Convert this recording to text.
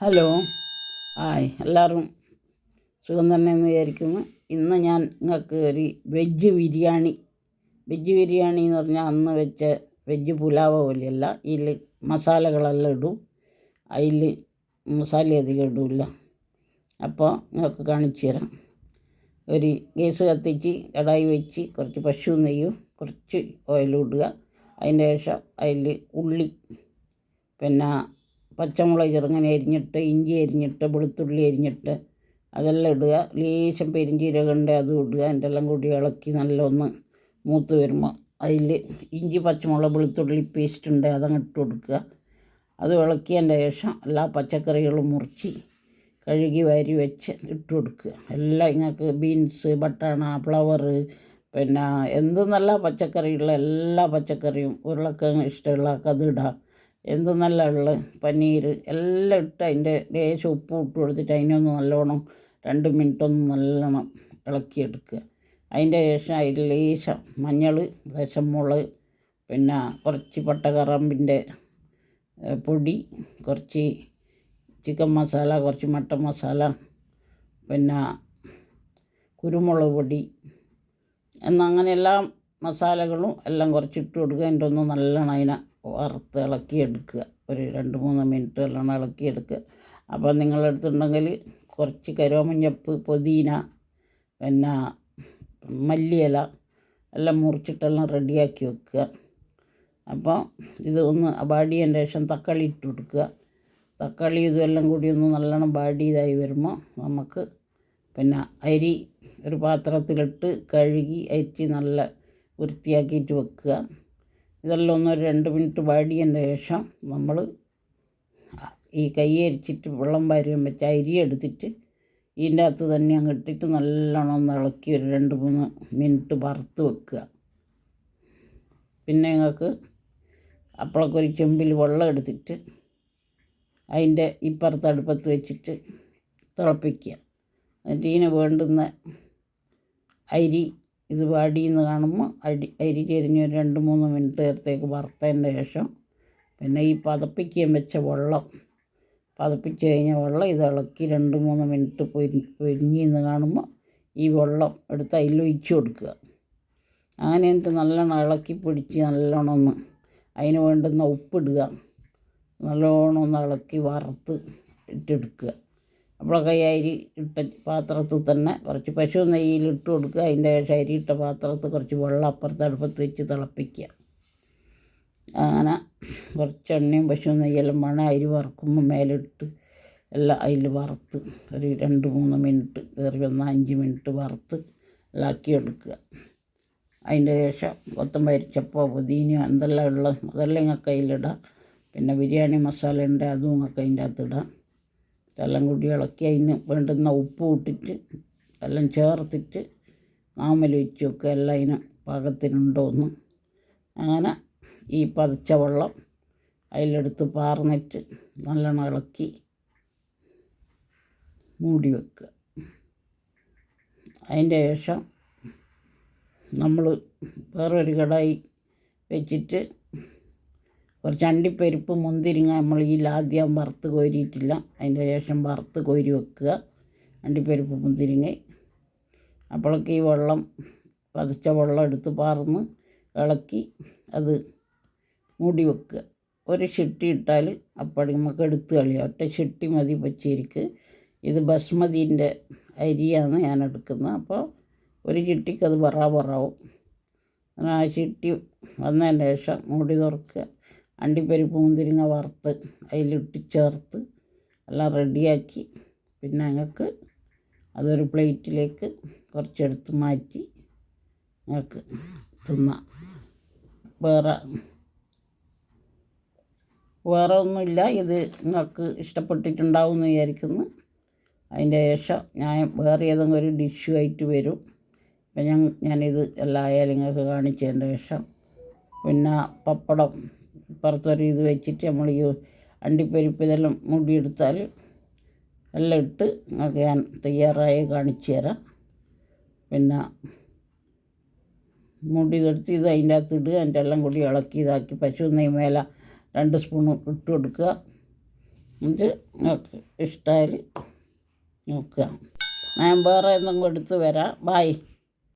Hello, hi. എല്ലാവരും സുഖം തന്നെ എന്ന് വിചാരിക്കുന്നു. ഇന്ന് ഞാൻ നിങ്ങൾക്ക് ഒരു വെജ് ബിരിയാണി എന്ന് പറഞ്ഞാൽ അന്ന് വെച്ച വെജ് പുലാവ് പോലെയല്ല. ഇതിൽ മസാലകളെല്ലാം ഇടും, അതിൽ മസാല അധികം ഇടില്ല. അപ്പോൾ നിങ്ങൾക്ക് കാണിച്ചു തരാം. ഒരു ഗ്യാസ് കത്തിച്ച് കടായി വെച്ച് കുറച്ച് പശു നെയ്യും കുറച്ച് ഓയിലും ഇടുക. അതിൻ്റെ ശേഷം അതിൽ ഉള്ളി, പിന്നെ പച്ചമുളക് ചെറുങ്ങനെ അരിഞ്ഞിട്ട്, ഇഞ്ചി അരിഞ്ഞിട്ട്, വെളുത്തുള്ളി അരിഞ്ഞിട്ട് അതെല്ലാം ഇടുക. ലേശം പെരിഞ്ചീരകം ഉണ്ട്, അതും ഇടുക. അതിൻ്റെ എല്ലാം കൂടി ഇളക്കി നല്ലൊന്ന് മൂത്ത് വരുമ്പോൾ അതിൽ ഇഞ്ചി, പച്ചമുളക്, വെളുത്തുള്ളി പേസ്റ്റ് ഉണ്ട്, അതങ്ങ് ഇട്ട് കൊടുക്കുക. അത് ഇളക്കിയതിൻ്റെ ശേഷം എല്ലാ പച്ചക്കറികളും മുറിച്ച് കഴുകി വാരി വെച്ച് ഇട്ട് കൊടുക്കുക. എല്ലാം നിങ്ങൾക്ക് ബീൻസ്, ബട്ടാണ, ഫ്ലവർ, പിന്നെ എന്ത് നല്ല പച്ചക്കറിയുള്ള എല്ലാ പച്ചക്കറിയും, ഉരുളക്കിഴങ്ങ് ഇഷ്ടമുള്ള അത് ഇടാം. എന്ത് നല്ല ഉള്ള പനീർ എല്ലാം ഇട്ട് അതിൻ്റെ ലേശം ഉപ്പ് ഇട്ട് കൊടുത്തിട്ട് അതിനൊന്ന് നല്ലോണം 2 മിനിറ്റൊന്ന് നല്ലോണം ഇളക്കിയെടുക്കുക. അതിൻ്റെ ശേഷം അതിൽ ലേശം മഞ്ഞൾ, ലേശം മുളക്, പിന്നെ കുറച്ച് പട്ടകറമ്പിൻ്റെ പൊടി, കുറച്ച് ചിക്കൻ മസാല, കുറച്ച് മട്ടൻ മസാല, പിന്നെ കുരുമുളക് പൊടി എന്നങ്ങനെ എല്ലാ മസാലകളും എല്ലാം കുറച്ചിട്ട് കൊടുക്കുക. അതിൻ്റെ ഒന്ന് നല്ലോണം അതിനെ വറുത്ത് ഇളക്കിയെടുക്കുക. ഒരു 2-3 മിനിറ്റ് നല്ലോണം ഇളക്കിയെടുക്കുക. അപ്പോൾ നിങ്ങളടുത്തുണ്ടെങ്കിൽ കുറച്ച് കരുവേപ്പില, പുതിന, പിന്നെ മല്ലിയില എല്ലാം മുറിച്ചിട്ടെല്ലാം റെഡിയാക്കി വെക്കുക. അപ്പോൾ ഇത് ഒന്ന് വാടിയതിൻ്റെ ശേഷം തക്കാളി ഇട്ട് കൊടുക്കുക. തക്കാളി ഇതെല്ലാം കൂടി ഒന്ന് നല്ലോണം വാടിയതായി വരുമ്പോൾ നമുക്ക് പിന്നെ അരി ഒരു പാത്രത്തിലിട്ട് കഴുകി അരിച്ച് നല്ല വൃത്തിയാക്കിയിട്ട് വെക്കുക. ഇതെല്ലാം ഒന്ന് 2 മിനിറ്റ് വാടിയതിൻ്റെ ശേഷം നമ്മൾ ഈ കൈ അരിച്ചിട്ട് വെള്ളം വാരുവാൻ വെച്ച അരി എടുത്തിട്ട് ഇതിൻ്റെ അകത്ത് തന്നെ അങ്ങ് ഇട്ടിട്ട് നല്ലോണം ഒന്ന് ഇളക്കി ഒരു 2-3 മിനിറ്റ് വറുത്ത് വെക്കുക. പിന്നെ നിങ്ങൾക്ക് അപ്പോഴൊക്കെ ഒരു ചെമ്പിൽ വെള്ളം എടുത്തിട്ട് അതിൻ്റെ ഇപ്പുറത്ത് അടുപ്പത്ത് വെച്ചിട്ട് തിളപ്പിക്കുക. എന്നിട്ട് ഇതിന് വേണ്ടുന്ന അരി ഇത് വാടിയെന്ന് കാണുമ്പോൾ അരി ചെരിഞ്ഞ് ഒരു 2-3 മിനിറ്റ് നേരത്തേക്ക് വറുത്തതിൻ്റെ ശേഷം പിന്നെ ഈ പതപ്പിക്കാൻ വെച്ച വെള്ളം, പതപ്പിച്ച് കഴിഞ്ഞ വെള്ളം ഇത് ഇളക്കി 2-3 മിനിറ്റ് പൊരിഞ്ഞെന്ന് കാണുമ്പോൾ ഈ വെള്ളം എടുത്ത് അതിൽ ഒഴിച്ച് കൊടുക്കുക. അങ്ങനെ എന്നിട്ട് നല്ലോണം ഇളക്കി പിടിച്ച് നല്ലോണം ഒന്ന് അതിന് വേണ്ടുന്ന ഉപ്പിടുക. നല്ലോണം ഒന്ന് ഇളക്കി വറുത്ത് ഇട്ടെടുക്കുക. അപ്പോഴൊക്കെ ഈ അരി ഇട്ട പാത്രത്തിൽ തന്നെ കുറച്ച് പശു നെയ്യിലിട്ട് കൊടുക്കുക. അതിൻ്റെ ശേഷം അരി ഇട്ട പാത്രത്തിൽ കുറച്ച് വെള്ളം അപ്പുറത്ത് അടുപ്പത്ത് വെച്ച് തിളപ്പിക്കുക. അങ്ങനെ കുറച്ച് എണ്ണയും പശു നെയ്യെല്ലാം വേണം. അരി വറുക്കുമ്പോൾ മേലിട്ട് എല്ലാം അതിൽ വറുത്ത് ഒരു 2-3 മിനിറ്റ്, കയറി വന്നാൽ 5 മിനിറ്റ് വറുത്ത് ഇളക്കിയെടുക്കുക. അതിൻ്റെ ശേഷം കൊത്തമ്പരി ചപ്പോ, പുതിനയോ എന്തെല്ലാം ഉള്ളത് അതെല്ലാം നിങ്ങൾക്ക് അതിലിടാം. പിന്നെ ബിരിയാണി മസാല ഉണ്ട്, അതും നിങ്ങൾക്ക് അതിൻ്റെ അകത്തിടാം. എല്ലാം കൂടി ഇളക്കി അതിന് വേണ്ടുന്ന ഉപ്പ് ഇട്ടിട്ട് എല്ലാം ചേർത്തിട്ട് നാമൽ വെച്ച് വെക്കുക. എല്ലാം അതിന് പാകത്തിനുണ്ടോയെന്ന്. അങ്ങനെ ഈ പതച്ച വെള്ളം അതിലെടുത്ത് പാർന്നിട്ട് നല്ലോണം ഇളക്കി മൂടി വെക്കുക. അതിൻ്റെ ശേഷം നമ്മൾ വേറൊരു കടായി വെച്ചിട്ട് കുറച്ച് അണ്ടിപ്പരിപ്പ്, മുന്തിരിങ്ങ നമ്മൾ ഈ ആദ്യം വറുത്ത് കോരിയിട്ടില്ല, അതിൻ്റെ ശേഷം വറുത്ത് കോരി വെക്കുക. അണ്ടിപ്പരിപ്പ്, മുന്തിരിങ്ങ അപ്പോഴൊക്കെ ഈ വെള്ളം, പതച്ച വെള്ളം എടുത്ത് പാർന്ന് ഇളക്കി അത് മൂടി വെക്കുക. ഒരു ഷെട്ടി ഇട്ടാൽ അപ്പോൾ നമുക്ക് എടുത്ത് കളയാം. ഒറ്റ ഷെട്ടി മതി പച്ചരിക്ക്. ഇത് ബസ്മതിൻ്റെ അരിയാണ് ഞാൻ എടുക്കുന്നത്. അപ്പോൾ ഒരു ചിട്ടിക്ക് അത് ബറാബറാവും. ആ ചിട്ടി വന്നതിന് ശേഷം മൂടി തുറക്കുക. അണ്ടിപ്പരിപ്പ്, മുന്തിരിങ്ങ വറുത്ത് അതിലിട്ട് ചേർത്ത് എല്ലാം റെഡിയാക്കി പിന്നെ ഞങ്ങൾക്ക് അതൊരു പ്ലേറ്റിലേക്ക് കുറച്ചെടുത്ത് മാറ്റി ഞങ്ങൾക്ക് തിന്നാം. വേറെ ഒന്നുമില്ല. ഇത് നിങ്ങൾക്ക് ഇഷ്ടപ്പെട്ടിട്ടുണ്ടാവും എന്ന് വിചാരിക്കുന്നു. അതിൻ്റെ ശേഷം ഞാൻ വേറെ ഏതെങ്കിലും ഒരു ഡിഷുമായിട്ട് വരും. അപ്പം ഞാനിത് എല്ലാം ആയാലും നിങ്ങൾക്ക് കാണിച്ചതിൻ്റെ ശേഷം പിന്നെ പപ്പടം ഇപ്പുറത്തൊരു ഇത് വെച്ചിട്ട് നമ്മൾ ഈ അണ്ടിപ്പരിപ്പ് ഇതെല്ലാം മൂടിയെടുത്താൽ എല്ലാം ഇട്ട് നിങ്ങൾക്ക് ഞാൻ തയ്യാറായി കാണിച്ചു തരാം. പിന്നെ മൂടിയെടുത്ത് ഇത് അതിൻ്റെ അകത്ത് ഇടുക. അതിൻ്റെ എല്ലാം കൂടി ഇളക്കി ഇതാക്കി പശു നെയ്യ് മേലെ 2 സ്പൂൺ ഇട്ട് കൊടുക്കുക. ഇത് നിങ്ങൾക്ക് ഇഷ്ടമായാൽ നോക്കുക. ഞാൻ വേറെ എന്തെങ്കിലും എടുത്ത് വരാം. ബായ്.